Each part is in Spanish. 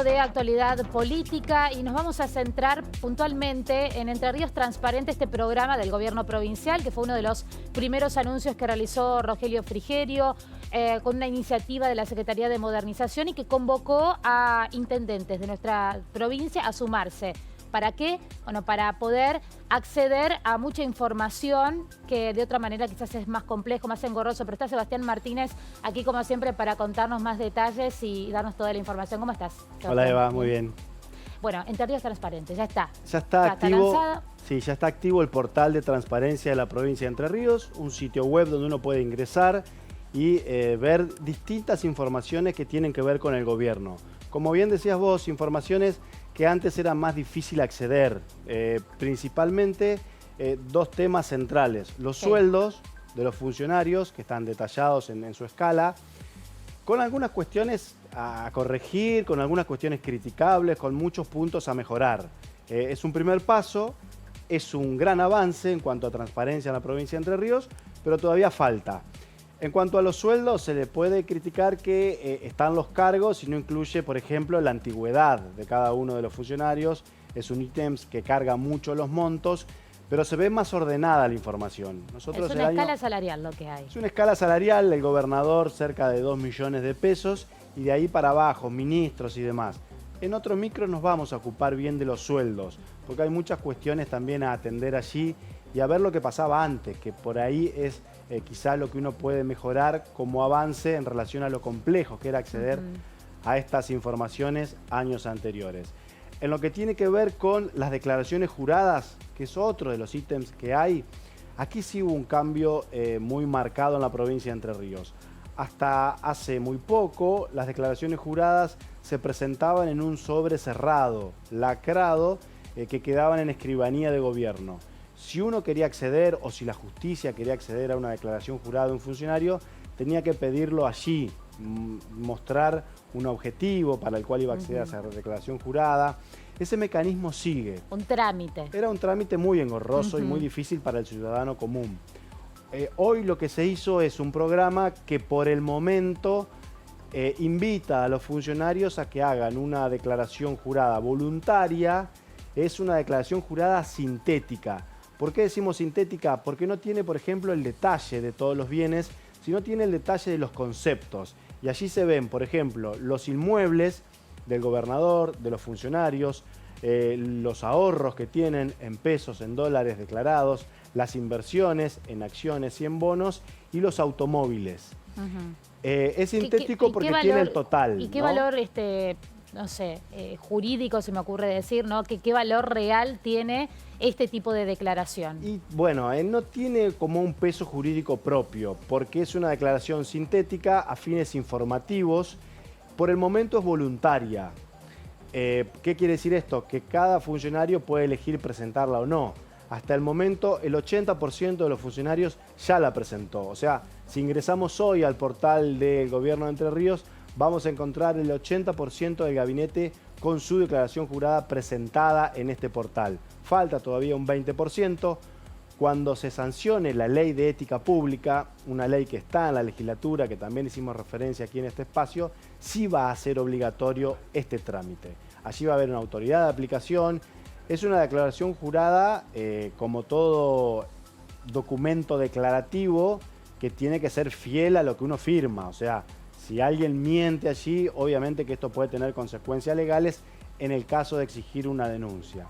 poco de actualidad política y nos vamos a centrar puntualmente en Entre Ríos Transparente, este programa del gobierno provincial, que fue uno de los primeros anuncios que realizó Rogelio Frigerio con una iniciativa de la Secretaría de Modernización y que convocó a intendentes de nuestra provincia a sumarse. ¿Para qué? Bueno, para poder acceder a mucha información que de otra manera quizás es más complejo, más engorroso. Pero está Sebastián Martínez aquí como siempre para contarnos más detalles y darnos toda la información. ¿Cómo estás, Sebastián? Hola Eva, muy bien. Bueno, Entre Ríos Transparente, ya está. Ya está activo. Lanzado. Sí, ya está activo el portal de transparencia de la provincia de Entre Ríos, un sitio web donde uno puede ingresar y ver distintas informaciones que tienen que ver con el gobierno. Como bien decías vos, informaciones que antes era más difícil acceder, principalmente dos temas centrales: los sueldos de los funcionarios, que están detallados en su escala, con algunas cuestiones a corregir, con algunas cuestiones criticables, con muchos puntos a mejorar. Es un primer paso, es un gran avance en cuanto a transparencia en la provincia de Entre Ríos, pero todavía falta. En cuanto a los sueldos, se le puede criticar que están los cargos y no incluye, por ejemplo, la antigüedad de cada uno de los funcionarios. Es un ítem que carga mucho los montos, pero se ve más ordenada la información. Nosotros Es una escala salarial lo que hay. Es una escala salarial, el gobernador cerca de 2 millones de pesos y de ahí para abajo, ministros y demás. En otro micro nos vamos a ocupar bien de los sueldos, porque hay muchas cuestiones también a atender allí y a ver lo que pasaba antes, que por ahí es quizá lo que uno puede mejorar como avance en relación a lo complejo que era acceder a estas informaciones años anteriores. En lo que tiene que ver con las declaraciones juradas, que es otro de los ítems que hay, aquí sí hubo un cambio muy marcado en la provincia de Entre Ríos. Hasta hace muy poco, las declaraciones juradas se presentaban en un sobre cerrado, lacrado, que quedaban en escribanía de gobierno. Si uno quería acceder o si la justicia quería acceder a una declaración jurada de un funcionario, tenía que pedirlo allí, mostrar un objetivo para el cual iba a acceder a esa declaración jurada. Ese mecanismo sigue. Un trámite. Era un trámite muy engorroso y muy difícil para el ciudadano común. Hoy lo que se hizo es un programa que por el momento invita a los funcionarios a que hagan una declaración jurada voluntaria. Es una declaración jurada sintética. ¿Por qué decimos sintética? Porque no tiene, por ejemplo, el detalle de todos los bienes, sino tiene el detalle de los conceptos. Y allí se ven, por ejemplo, los inmuebles del gobernador, de los funcionarios, los ahorros que tienen en pesos, en dólares declarados, las inversiones en acciones y en bonos y los automóviles. Es sintético porque tiene el total. ¿Y qué ¿no? valor, no sé, jurídico se me ocurre decir, ¿no? ¿Qué valor real tiene este tipo de declaración? Y bueno, no tiene como un peso jurídico propio, porque es una declaración sintética a fines informativos. Por el momento es voluntaria. ¿Qué quiere decir esto? Que cada funcionario puede elegir presentarla o no. Hasta el momento el 80% de los funcionarios ya la presentó. O sea, si ingresamos hoy al portal del gobierno de Entre Ríos, vamos a encontrar el 80% del gabinete con su declaración jurada presentada en este portal. Falta todavía un 20%. Cuando se sancione la ley de ética pública, una ley que está en la legislatura, que también hicimos referencia aquí en este espacio, sí va a ser obligatorio este trámite. Allí va a haber una autoridad de aplicación. Es una declaración jurada, como todo documento declarativo, que tiene que ser fiel a lo que uno firma. O sea, si alguien miente allí, obviamente que esto puede tener consecuencias legales en el caso de exigir una denuncia.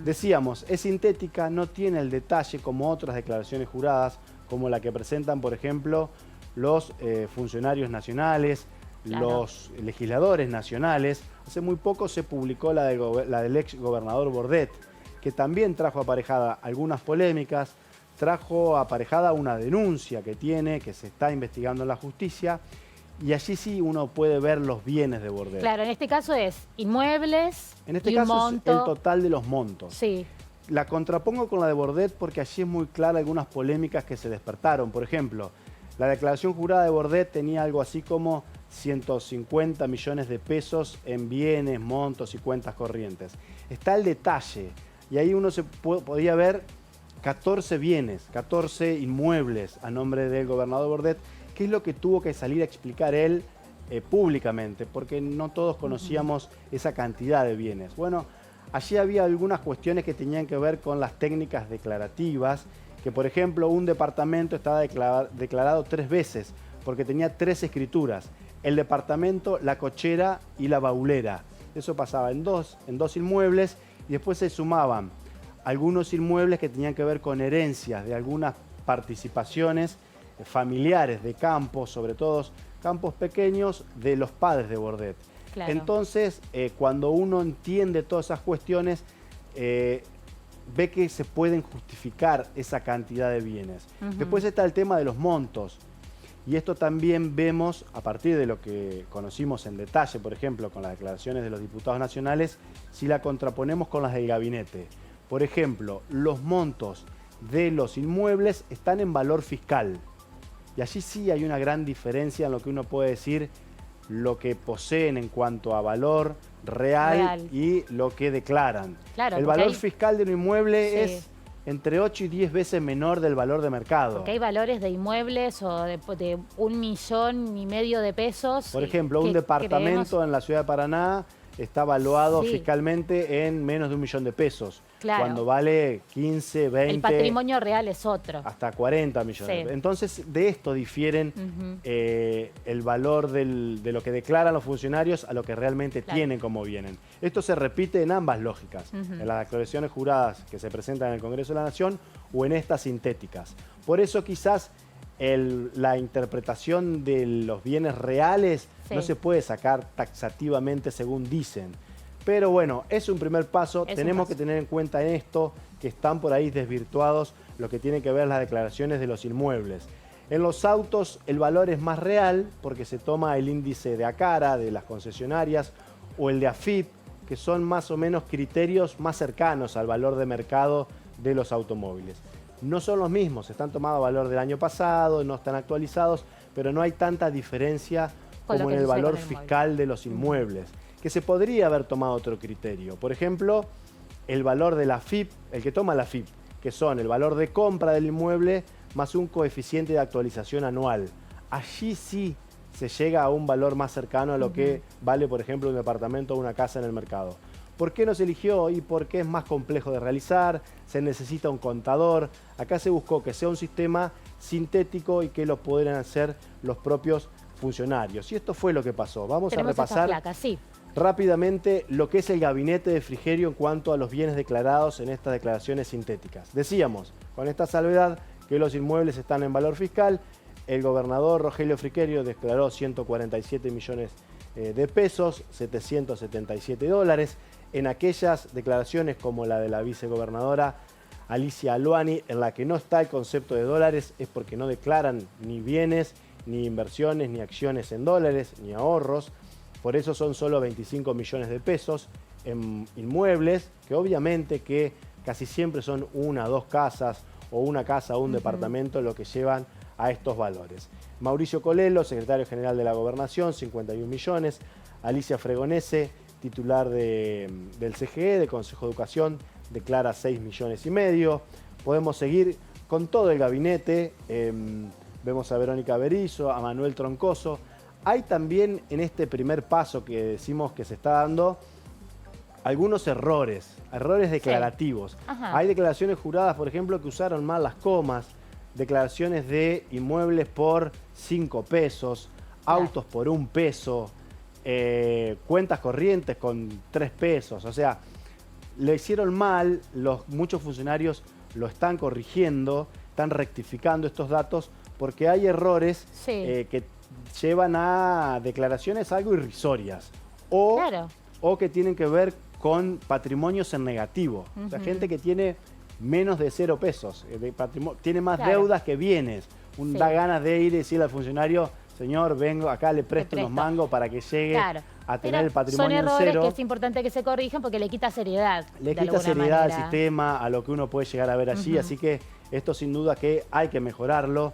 Decíamos, es sintética, no tiene el detalle como otras declaraciones juradas, como la que presentan, por ejemplo, los funcionarios nacionales, los legisladores nacionales. Hace muy poco se publicó la del ex gobernador Bordet, que también trajo aparejada algunas polémicas, trajo aparejada una denuncia que tiene, que se está investigando en la justicia, y allí sí uno puede ver los bienes de Bordet. Claro, en este caso es inmuebles. En este y caso un monto. es el total de los montos. Sí. La contrapongo con la de Bordet porque allí es muy clara algunas polémicas que se despertaron. Por ejemplo, la declaración jurada de Bordet tenía algo así como 150 millones de pesos en bienes, montos y cuentas corrientes. Está el detalle y ahí uno podía ver 14 bienes, 14 inmuebles a nombre del gobernador Bordet, que es lo que tuvo que salir a explicar él públicamente, porque no todos conocíamos esa cantidad de bienes. Bueno, allí había algunas cuestiones que tenían que ver con las técnicas declarativas, que por ejemplo un departamento estaba declarado 3 veces, porque tenía 3 escrituras: el departamento, la cochera y la baulera. Eso pasaba en dos inmuebles, y después se sumaban algunos inmuebles que tenían que ver con herencias de algunas participaciones familiares de campos, sobre todo campos pequeños de los padres de Bordet. Claro. Entonces, cuando uno entiende todas esas cuestiones, ve que se pueden justificar esa cantidad de bienes. Después está el tema de los montos. Y esto también vemos a partir de lo que conocimos en detalle, por ejemplo, con las declaraciones de los diputados nacionales, si la contraponemos con las del gabinete. Por ejemplo, los montos de los inmuebles están en valor fiscal. Y allí sí hay una gran diferencia en lo que uno puede decir lo que poseen en cuanto a valor real. Y lo que declaran. Claro, el valor fiscal de un inmueble es entre 8 y 10 veces menor del valor de mercado. Porque hay valores de inmuebles o de 1,5 millones de pesos. Por ejemplo, un departamento en la ciudad de Paraná está valuado fiscalmente en menos de 1 millón de pesos. Claro. Cuando vale 15, 20... El patrimonio real es otro. Hasta 40 millones. Entonces, de esto difieren el valor de lo que declaran los funcionarios a lo que realmente tienen como bienes. Esto se repite en ambas lógicas, en las declaraciones juradas que se presentan en el Congreso de la Nación o en estas sintéticas. Por eso quizás la interpretación de los bienes reales no se puede sacar taxativamente según dicen. Pero bueno, es un primer paso. Tenemos que tener en cuenta en esto que están por ahí desvirtuados lo que tiene que ver las declaraciones de los inmuebles. En los autos el valor es más real porque se toma el índice de ACARA, de las concesionarias, o el de AFIP, que son más o menos criterios más cercanos al valor de mercado de los automóviles. No son los mismos, están tomados a valor del año pasado, no están actualizados, pero no hay tanta diferencia como en el valor fiscal de los inmuebles, que se podría haber tomado otro criterio. Por ejemplo, el valor de la AFIP, el que toma la AFIP, que son el valor de compra del inmueble más un coeficiente de actualización anual. Allí sí se llega a un valor más cercano a lo que vale, por ejemplo, un departamento o una casa en el mercado. ¿Por qué no se eligió? Y porque es más complejo de realizar, se necesita un contador. Acá se buscó que sea un sistema sintético y que lo pudieran hacer los propios funcionarios. Y esto fue lo que pasó. Vamos a repasar rápidamente lo que es el gabinete de Frigerio en cuanto a los bienes declarados en estas declaraciones sintéticas. Decíamos, con esta salvedad, que los inmuebles están en valor fiscal. El gobernador Rogelio Frigerio declaró 147 millones de pesos, 777 dólares. En aquellas declaraciones como la de la vicegobernadora Alicia Aluani, en la que no está el concepto de dólares, es porque no declaran ni bienes, ni inversiones, ni acciones en dólares, ni ahorros. Por eso son solo 25 millones de pesos en inmuebles, que obviamente que casi siempre son 1 o 2 casas, o una casa o un departamento lo que llevan a estos valores. Mauricio Colelo, secretario general de la Gobernación, 51 millones. Alicia Fregonese, titular del CGE, del Consejo de Educación, declara 6 millones y medio. Podemos seguir con todo el gabinete. Vemos a Verónica Berizo, a Manuel Troncoso. Hay también en este primer paso que decimos que se está dando algunos errores declarativos. Hay declaraciones juradas, por ejemplo, que usaron mal las comas, declaraciones de inmuebles por 5 pesos, autos por 1 peso, cuentas corrientes con 3 pesos. O sea, le hicieron mal, muchos funcionarios lo están corrigiendo, están rectificando estos datos porque hay errores que llevan a declaraciones algo irrisorias o que tienen que ver con patrimonios en negativo. O sea, gente que tiene menos de 0 pesos, tiene más deudas que bienes. Da ganas de ir y decirle al funcionario, señor, vengo, acá le presto unos mangos para que llegue a tener el patrimonio en cero. Son errores que es importante que se corrijan porque le quita seriedad. Le quita seriedad al sistema, a lo que uno puede llegar a ver allí, así que esto sin duda que hay que mejorarlo.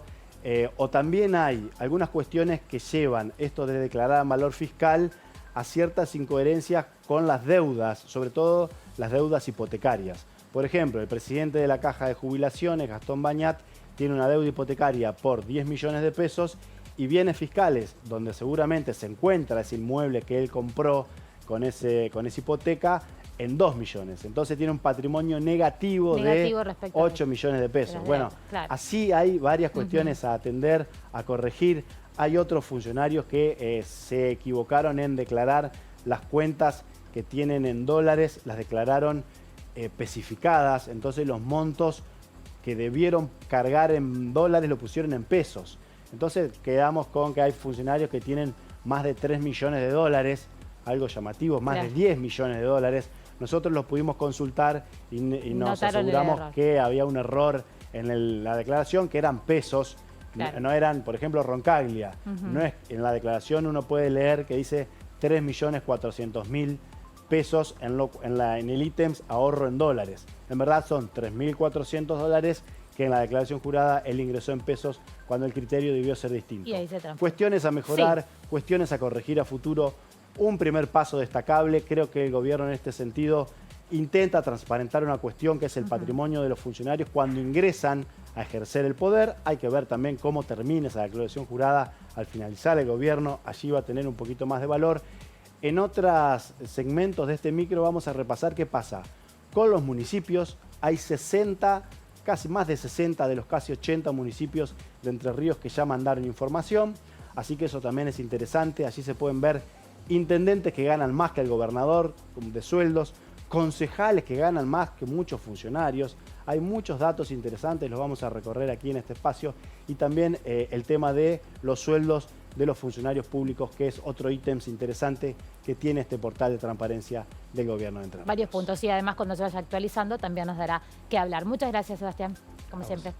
O también hay algunas cuestiones que llevan esto de declarar valor fiscal a ciertas incoherencias con las deudas, sobre todo las deudas hipotecarias. Por ejemplo, el presidente de la Caja de Jubilaciones, Gastón Bañat, tiene una deuda hipotecaria por 10 millones de pesos y bienes fiscales, donde seguramente se encuentra ese inmueble que él compró con esa hipoteca, en 2 millones. Entonces tiene un patrimonio negativo de 8 millones de pesos. Bueno, claro. Así hay varias cuestiones a atender, a corregir. Hay otros funcionarios que se equivocaron en declarar las cuentas que tienen en dólares, las declararon especificadas, entonces los montos que debieron cargar en dólares lo pusieron en pesos. Entonces quedamos con que hay funcionarios que tienen más de 3 millones de dólares, algo llamativo, más de 10 millones de dólares. Nosotros los pudimos consultar y nos aseguramos que había un error en la declaración, que eran pesos, no eran, por ejemplo, Roncaglia. No es, en la declaración uno puede leer que dice 3.400.000 pesos en el ítems ahorro en dólares. En verdad son 3.400 dólares que en la declaración jurada él ingresó en pesos cuando el criterio debió ser distinto. Y ahí se transforma. Cuestiones a mejorar, cuestiones a corregir a futuro. Un primer paso destacable, creo que el gobierno en este sentido intenta transparentar una cuestión que es el patrimonio de los funcionarios cuando ingresan a ejercer el poder. Hay que ver también cómo termina esa declaración jurada al finalizar el gobierno, allí va a tener un poquito más de valor. En otros segmentos de este micro vamos a repasar qué pasa con los municipios. Hay 60, casi más de 60 de los casi 80 municipios de Entre Ríos que ya mandaron información, así que eso también es interesante. Allí se pueden ver intendentes que ganan más que el gobernador de sueldos, concejales que ganan más que muchos funcionarios. Hay muchos datos interesantes, los vamos a recorrer aquí en este espacio, y también el tema de los sueldos de los funcionarios públicos, que es otro ítem interesante que tiene este portal de transparencia del gobierno de Entre Ríos. Varios puntos, y además cuando se vaya actualizando también nos dará que hablar. Muchas gracias, Sebastián, como siempre.